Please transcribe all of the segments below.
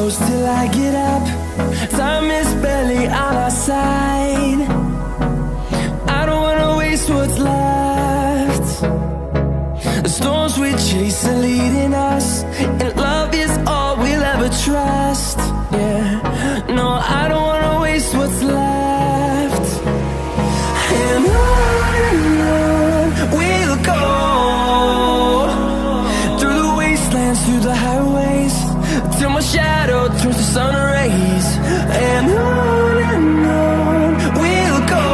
close till I get up. Time is barely on our side. I don't wanna waste what's left. The storms we chase are leading us, and love is all we'll ever trust. Yeah, no, I don't wanna waste what's left. And on we'll go, through the wastelands, through the highways, till my shadow turns to sun rays. And on we'll go,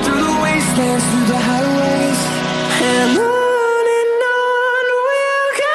through the wastelands, through the highways, and on we'll go.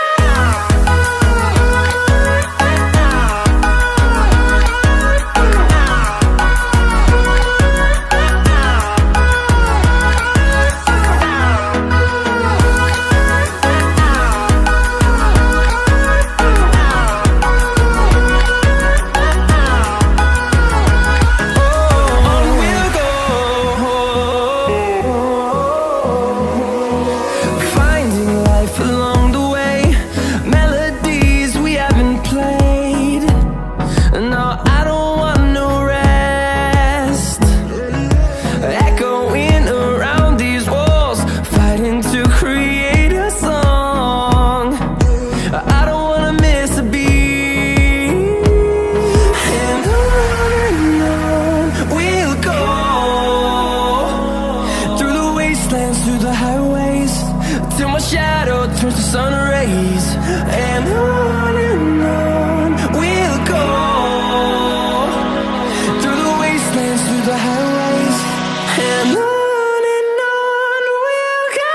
Through the highways, till my shadow turns to sun rays. And on we'll go, through the wastelands, through the highways, and on we'll go.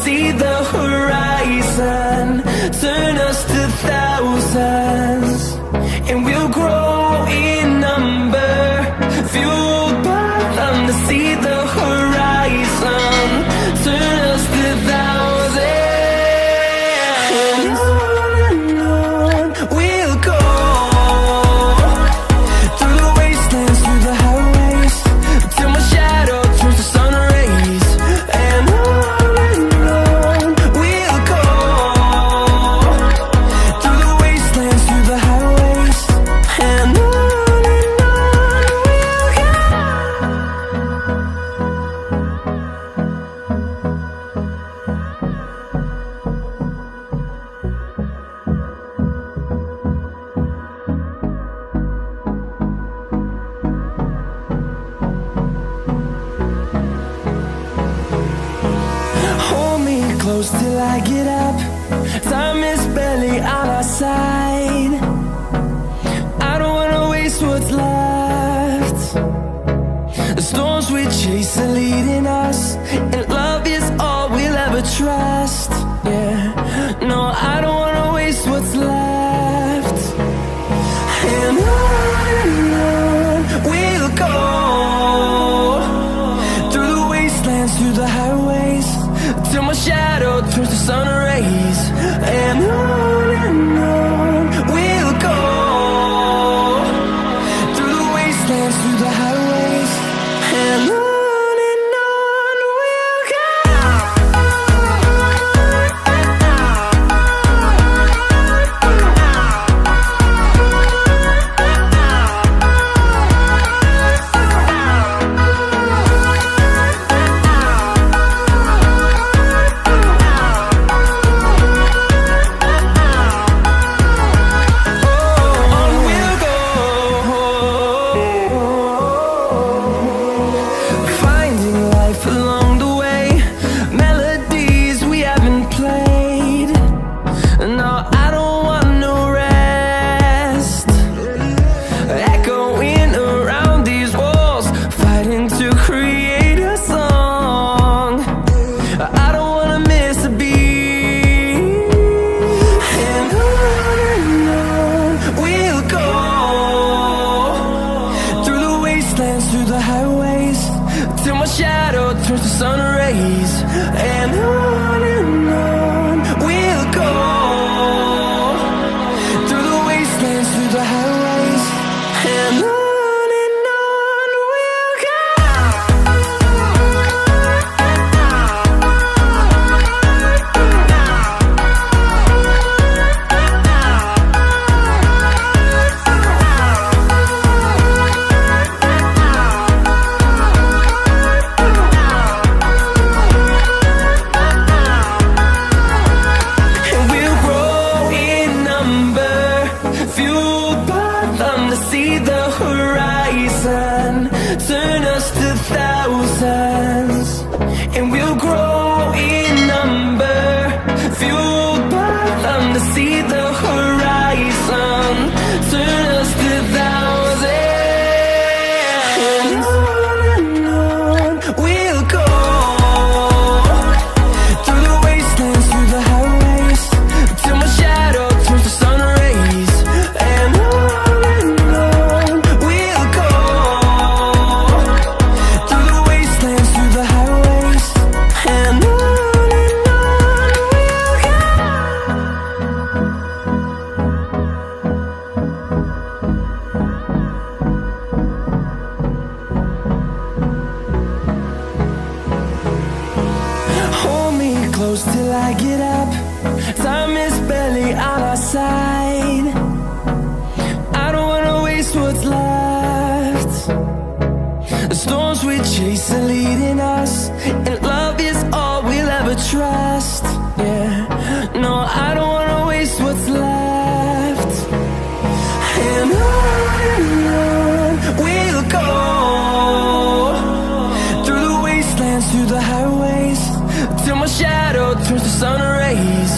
See the horizon, turn us to thousands, and we'll grow in number, fueled by them to see the horizon, turn us to thousands. And on we'll go, through the wastelands, through the highways, till my shadow turns to sun rays. And close till I get up. Time is barely on our side. I don't wanna waste what's left. The storms we chase are leading us, and love is all we'll ever trust. Yeah, no, I don't wanna waste what's left. And on we'll go, through the wastelands, through the highways, till my shadow turns to sun rays. And on we'll go, through the wastelands, through the highways, and on we'll go. close till I get up. Time is barely on our side. I don't wanna waste what's left. The storms we chase are leading us, and love is all we'll ever trust. Yeah, no, I don't wanna waste what's left. And on we'll go, through the wastelands, through the highways, till my shadow turns to sun rays.